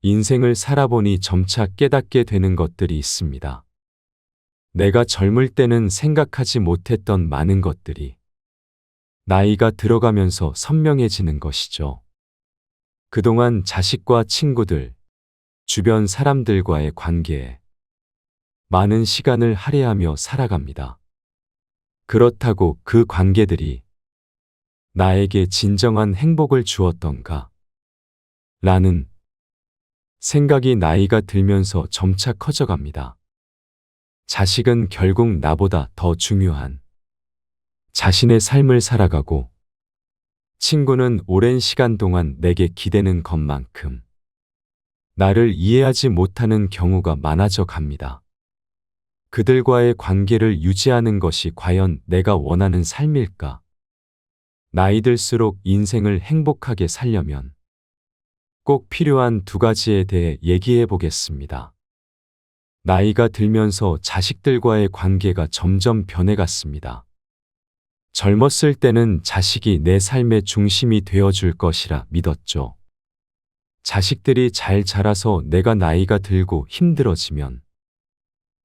인생을 살아보니 점차 깨닫게 되는 것들이 있습니다. 내가 젊을 때는 생각하지 못했던 많은 것들이 나이가 들어가면서 선명해지는 것이죠. 그동안 자식과 친구들, 주변 사람들과의 관계에 많은 시간을 할애하며 살아갑니다. 그렇다고 그 관계들이 나에게 진정한 행복을 주었던가? 라는 생각이 나이가 들면서 점차 커져갑니다. 자식은 결국 나보다 더 중요한 자신의 삶을 살아가고, 친구는 오랜 시간 동안 내게 기대는 것만큼 나를 이해하지 못하는 경우가 많아져 갑니다. 그들과의 관계를 유지하는 것이 과연 내가 원하는 삶일까? 나이 들수록 인생을 행복하게 살려면 꼭 필요한 두 가지에 대해 얘기해 보겠습니다. 나이가 들면서 자식들과의 관계가 점점 변해갔습니다. 젊었을 때는 자식이 내 삶의 중심이 되어줄 것이라 믿었죠. 자식들이 잘 자라서 내가 나이가 들고 힘들어지면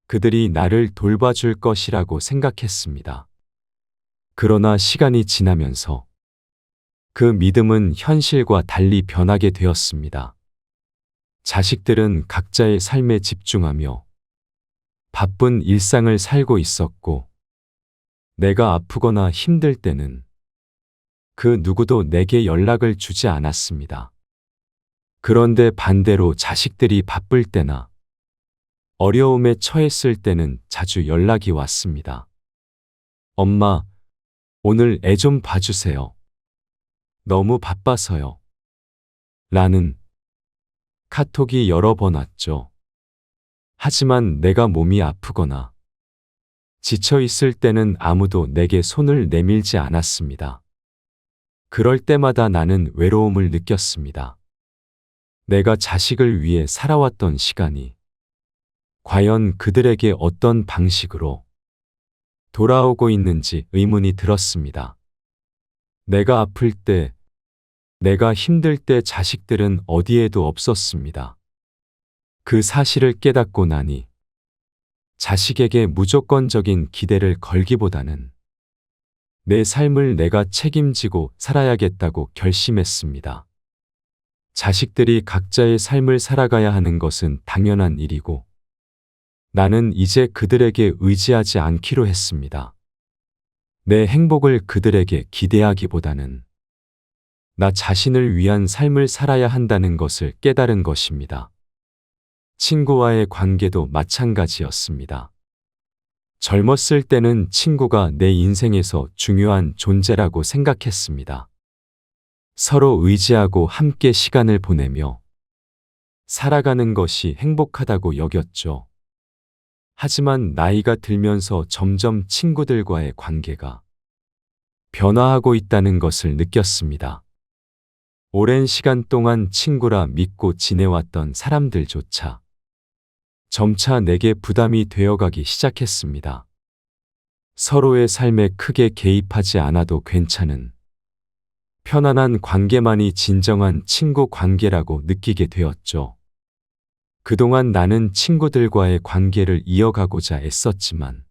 그들이 나를 돌봐줄 것이라고 생각했습니다. 그러나 시간이 지나면서 그 믿음은 현실과 달리 변하게 되었습니다. 자식들은 각자의 삶에 집중하며 바쁜 일상을 살고 있었고, 내가 아프거나 힘들 때는 그 누구도 내게 연락을 주지 않았습니다. 그런데 반대로 자식들이 바쁠 때나 어려움에 처했을 때는 자주 연락이 왔습니다. 엄마, 오늘 애 좀 봐주세요. 너무 바빠서요. 라는 카톡이 여러 번 왔죠. 하지만 내가 몸이 아프거나 지쳐 있을 때는 아무도 내게 손을 내밀지 않았습니다. 그럴 때마다 나는 외로움을 느꼈습니다. 내가 자식을 위해 살아왔던 시간이 과연 그들에게 어떤 방식으로 돌아오고 있는지 의문이 들었습니다. 내가 아플 때, 내가 힘들 때 자식들은 어디에도 없었습니다. 그 사실을 깨닫고 나니 자식에게 무조건적인 기대를 걸기보다는 내 삶을 내가 책임지고 살아야겠다고 결심했습니다. 자식들이 각자의 삶을 살아가야 하는 것은 당연한 일이고, 나는 이제 그들에게 의지하지 않기로 했습니다. 내 행복을 그들에게 기대하기보다는 나 자신을 위한 삶을 살아야 한다는 것을 깨달은 것입니다. 친구와의 관계도 마찬가지였습니다. 젊었을 때는 친구가 내 인생에서 중요한 존재라고 생각했습니다. 서로 의지하고 함께 시간을 보내며 살아가는 것이 행복하다고 여겼죠. 하지만 나이가 들면서 점점 친구들과의 관계가 변화하고 있다는 것을 느꼈습니다. 오랜 시간 동안 친구라 믿고 지내왔던 사람들조차 점차 내게 부담이 되어가기 시작했습니다. 서로의 삶에 크게 개입하지 않아도 괜찮은 편안한 관계만이 진정한 친구 관계라고 느끼게 되었죠. 그동안 나는 친구들과의 관계를 이어가고자 애썼지만,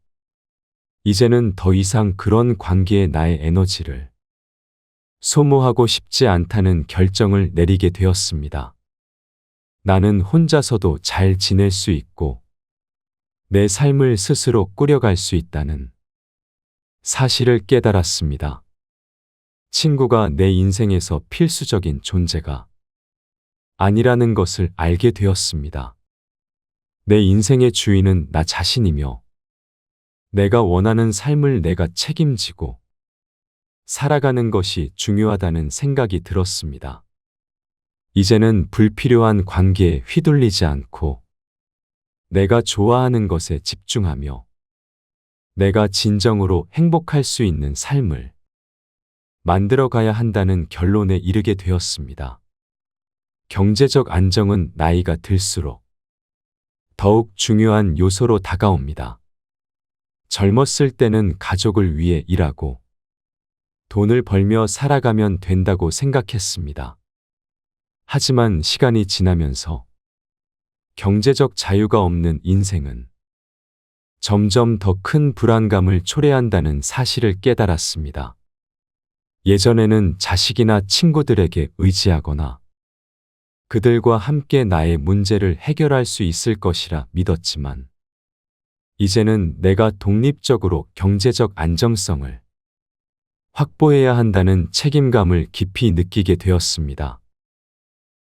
이제는 더 이상 그런 관계에 나의 에너지를 소모하고 싶지 않다는 결정을 내리게 되었습니다. 나는 혼자서도 잘 지낼 수 있고 내 삶을 스스로 꾸려갈 수 있다는 사실을 깨달았습니다. 친구가 내 인생에서 필수적인 존재가 아니라는 것을 알게 되었습니다. 내 인생의 주인은 나 자신이며, 내가 원하는 삶을 내가 책임지고 살아가는 것이 중요하다는 생각이 들었습니다. 이제는 불필요한 관계에 휘둘리지 않고 내가 좋아하는 것에 집중하며 내가 진정으로 행복할 수 있는 삶을 만들어 가야 한다는 결론에 이르게 되었습니다. 경제적 안정은 나이가 들수록 더욱 중요한 요소로 다가옵니다. 젊었을 때는 가족을 위해 일하고 돈을 벌며 살아가면 된다고 생각했습니다. 하지만 시간이 지나면서 경제적 자유가 없는 인생은 점점 더 큰 불안감을 초래한다는 사실을 깨달았습니다. 예전에는 자식이나 친구들에게 의지하거나 그들과 함께 나의 문제를 해결할 수 있을 것이라 믿었지만, 이제는 내가 독립적으로 경제적 안정성을 확보해야 한다는 책임감을 깊이 느끼게 되었습니다.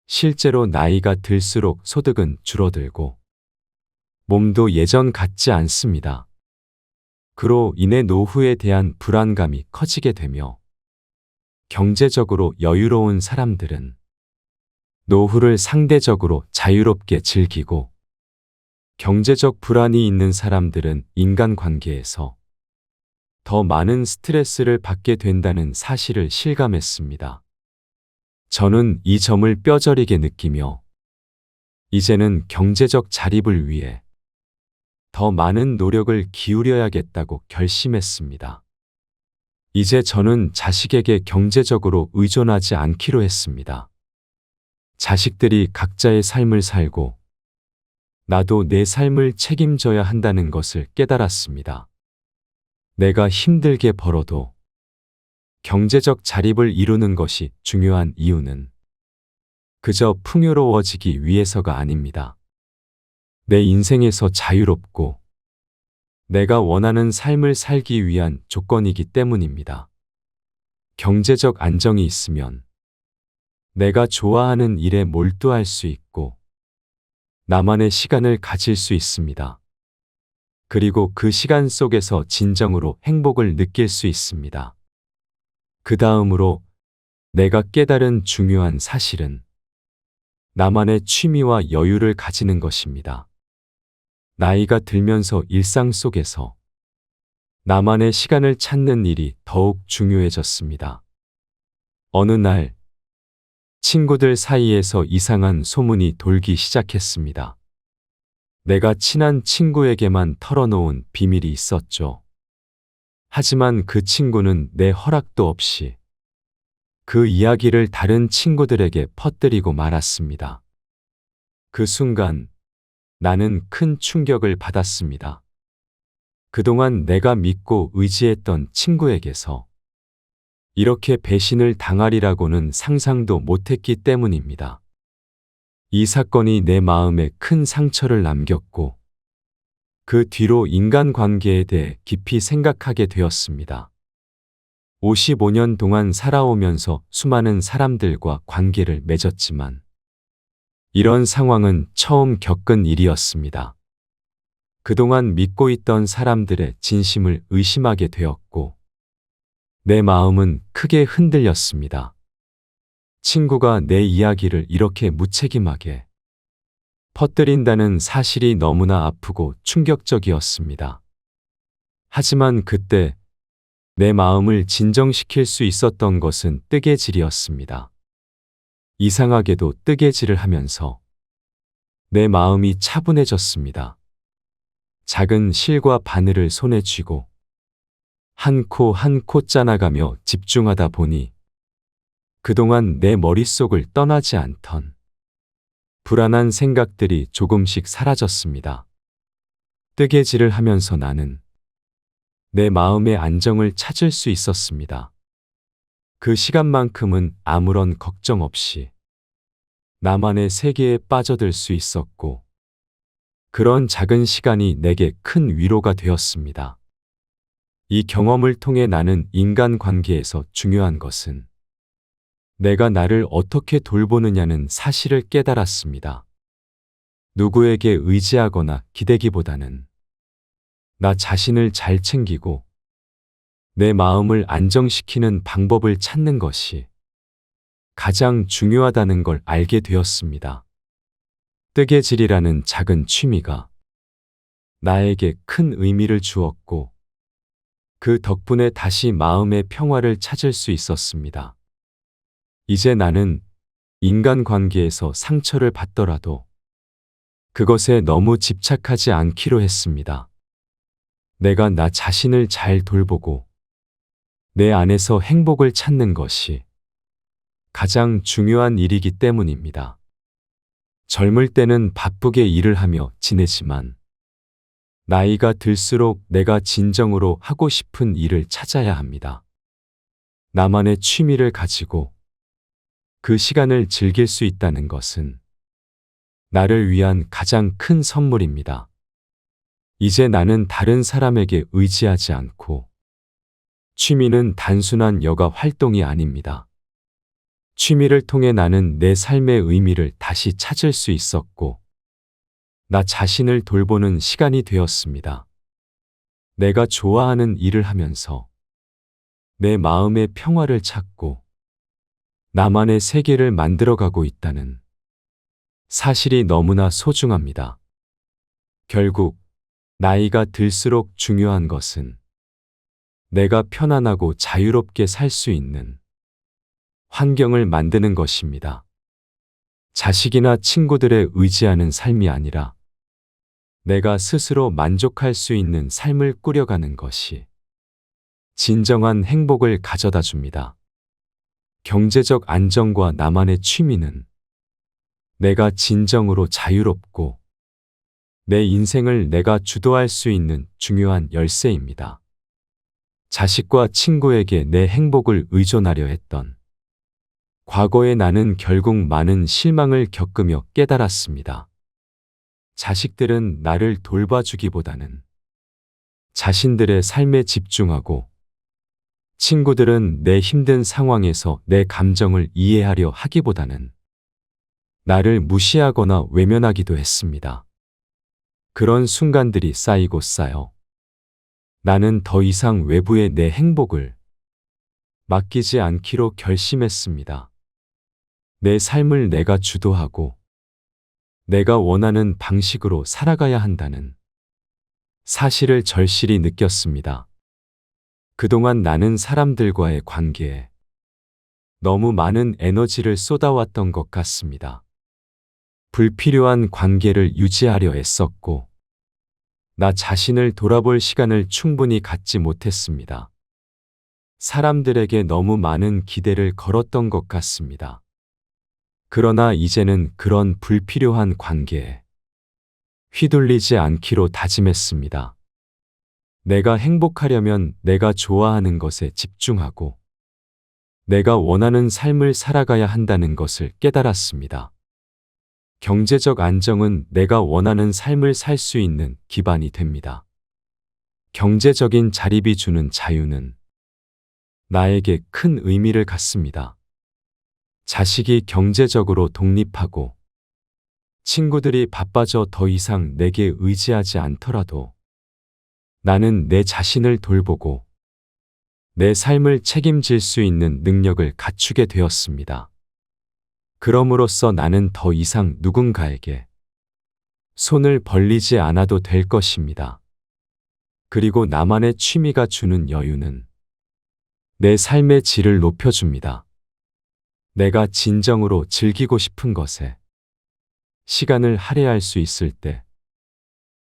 실제로 나이가 들수록 소득은 줄어들고 몸도 예전 같지 않습니다. 그로 인해 노후에 대한 불안감이 커지게 되며, 경제적으로 여유로운 사람들은 노후를 상대적으로 자유롭게 즐기고, 경제적 불안이 있는 사람들은 인간관계에서 더 많은 스트레스를 받게 된다는 사실을 실감했습니다. 저는 이 점을 뼈저리게 느끼며 이제는 경제적 자립을 위해 더 많은 노력을 기울여야겠다고 결심했습니다. 이제 저는 자식에게 경제적으로 의존하지 않기로 했습니다. 자식들이 각자의 삶을 살고 나도 내 삶을 책임져야 한다는 것을 깨달았습니다. 내가 힘들게 벌어도 경제적 자립을 이루는 것이 중요한 이유는 그저 풍요로워지기 위해서가 아닙니다. 내 인생에서 자유롭고 내가 원하는 삶을 살기 위한 조건이기 때문입니다. 경제적 안정이 있으면 내가 좋아하는 일에 몰두할 수 있고 나만의 시간을 가질 수 있습니다. 그리고 그 시간 속에서 진정으로 행복을 느낄 수 있습니다. 그 다음으로 내가 깨달은 중요한 사실은 나만의 취미와 여유를 가지는 것입니다. 나이가 들면서 일상 속에서 나만의 시간을 찾는 일이 더욱 중요해졌습니다. 어느 날 친구들 사이에서 이상한 소문이 돌기 시작했습니다. 내가 친한 친구에게만 털어놓은 비밀이 있었죠. 하지만 그 친구는 내 허락도 없이 그 이야기를 다른 친구들에게 퍼뜨리고 말았습니다. 그 순간 나는 큰 충격을 받았습니다. 그동안 내가 믿고 의지했던 친구에게서 이렇게 배신을 당하리라고는 상상도 못했기 때문입니다. 이 사건이 내 마음에 큰 상처를 남겼고, 그 뒤로 인간관계에 대해 깊이 생각하게 되었습니다. 55년 동안 살아오면서 수많은 사람들과 관계를 맺었지만, 이런 상황은 처음 겪은 일이었습니다. 그동안 믿고 있던 사람들의 진심을 의심하게 되었고, 내 마음은 크게 흔들렸습니다. 친구가 내 이야기를 이렇게 무책임하게 퍼뜨린다는 사실이 너무나 아프고 충격적이었습니다. 하지만 그때 내 마음을 진정시킬 수 있었던 것은 뜨개질이었습니다. 이상하게도 뜨개질을 하면서 내 마음이 차분해졌습니다. 작은 실과 바늘을 손에 쥐고 한 코 한 코 짜나가며 집중하다 보니 그동안 내 머릿속을 떠나지 않던 불안한 생각들이 조금씩 사라졌습니다. 뜨개질을 하면서 나는 내 마음의 안정을 찾을 수 있었습니다. 그 시간만큼은 아무런 걱정 없이 나만의 세계에 빠져들 수 있었고, 그런 작은 시간이 내게 큰 위로가 되었습니다. 이 경험을 통해 나는 인간관계에서 중요한 것은 내가 나를 어떻게 돌보느냐는 사실을 깨달았습니다. 누구에게 의지하거나 기대기보다는 나 자신을 잘 챙기고 내 마음을 안정시키는 방법을 찾는 것이 가장 중요하다는 걸 알게 되었습니다. 뜨개질이라는 작은 취미가 나에게 큰 의미를 주었고, 그 덕분에 다시 마음의 평화를 찾을 수 있었습니다. 이제 나는 인간관계에서 상처를 받더라도 그것에 너무 집착하지 않기로 했습니다. 내가 나 자신을 잘 돌보고 내 안에서 행복을 찾는 것이 가장 중요한 일이기 때문입니다. 젊을 때는 바쁘게 일을 하며 지내지만 나이가 들수록 내가 진정으로 하고 싶은 일을 찾아야 합니다. 나만의 취미를 가지고 그 시간을 즐길 수 있다는 것은 나를 위한 가장 큰 선물입니다. 이제 나는 다른 사람에게 의지하지 않고 취미는 단순한 여가 활동이 아닙니다. 취미를 통해 나는 내 삶의 의미를 다시 찾을 수 있었고 나 자신을 돌보는 시간이 되었습니다. 내가 좋아하는 일을 하면서 내 마음의 평화를 찾고 나만의 세계를 만들어가고 있다는 사실이 너무나 소중합니다. 결국 나이가 들수록 중요한 것은 내가 편안하고 자유롭게 살 수 있는 환경을 만드는 것입니다. 자식이나 친구들에 의지하는 삶이 아니라 내가 스스로 만족할 수 있는 삶을 꾸려가는 것이 진정한 행복을 가져다 줍니다. 경제적 안정과 나만의 취미는 내가 진정으로 자유롭고 내 인생을 내가 주도할 수 있는 중요한 열쇠입니다. 자식과 친구에게 내 행복을 의존하려 했던 과거의 나는 결국 많은 실망을 겪으며 깨달았습니다. 자식들은 나를 돌봐주기보다는 자신들의 삶에 집중하고 친구들은 내 힘든 상황에서 내 감정을 이해하려 하기보다는 나를 무시하거나 외면하기도 했습니다. 그런 순간들이 쌓이고 쌓여 나는 더 이상 외부에 내 행복을 맡기지 않기로 결심했습니다. 내 삶을 내가 주도하고 내가 원하는 방식으로 살아가야 한다는 사실을 절실히 느꼈습니다. 그동안 나는 사람들과의 관계에 너무 많은 에너지를 쏟아왔던 것 같습니다. 불필요한 관계를 유지하려 애썼고 나 자신을 돌아볼 시간을 충분히 갖지 못했습니다. 사람들에게 너무 많은 기대를 걸었던 것 같습니다. 그러나 이제는 그런 불필요한 관계에 휘둘리지 않기로 다짐했습니다. 내가 행복하려면 내가 좋아하는 것에 집중하고 내가 원하는 삶을 살아가야 한다는 것을 깨달았습니다. 경제적 안정은 내가 원하는 삶을 살 수 있는 기반이 됩니다. 경제적인 자립이 주는 자유는 나에게 큰 의미를 갖습니다. 자식이 경제적으로 독립하고 친구들이 바빠져 더 이상 내게 의지하지 않더라도 나는 내 자신을 돌보고 내 삶을 책임질 수 있는 능력을 갖추게 되었습니다. 그럼으로써 나는 더 이상 누군가에게 손을 벌리지 않아도 될 것입니다. 그리고 나만의 취미가 주는 여유는 내 삶의 질을 높여줍니다. 내가 진정으로 즐기고 싶은 것에 시간을 할애할 수 있을 때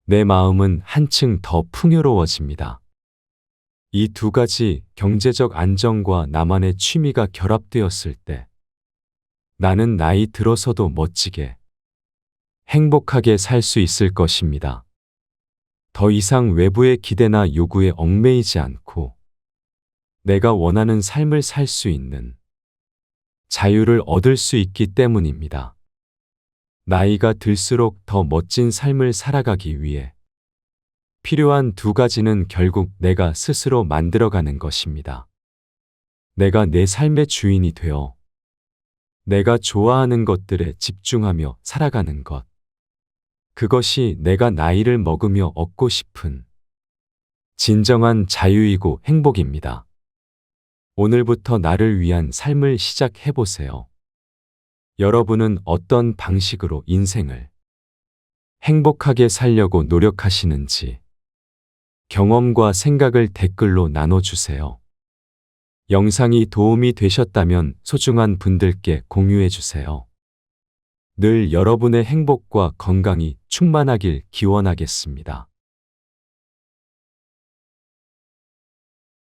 내 마음은 한층 더 풍요로워집니다. 이 두 가지 경제적 안정과 나만의 취미가 결합되었을 때 나는 나이 들어서도 멋지게 행복하게 살 수 있을 것입니다. 더 이상 외부의 기대나 요구에 얽매이지 않고 내가 원하는 삶을 살 수 있는 자유를 얻을 수 있기 때문입니다. 나이가 들수록 더 멋진 삶을 살아가기 위해 필요한 두 가지는 결국 내가 스스로 만들어가는 것입니다. 내가 내 삶의 주인이 되어 내가 좋아하는 것들에 집중하며 살아가는 것. 그것이 내가 나이를 먹으며 얻고 싶은 진정한 자유이고 행복입니다. 오늘부터 나를 위한 삶을 시작해 보세요. 여러분은 어떤 방식으로 인생을 행복하게 살려고 노력하시는지 경험과 생각을 댓글로 나눠주세요. 영상이 도움이 되셨다면 소중한 분들께 공유해 주세요. 늘 여러분의 행복과 건강이 충만하길 기원하겠습니다.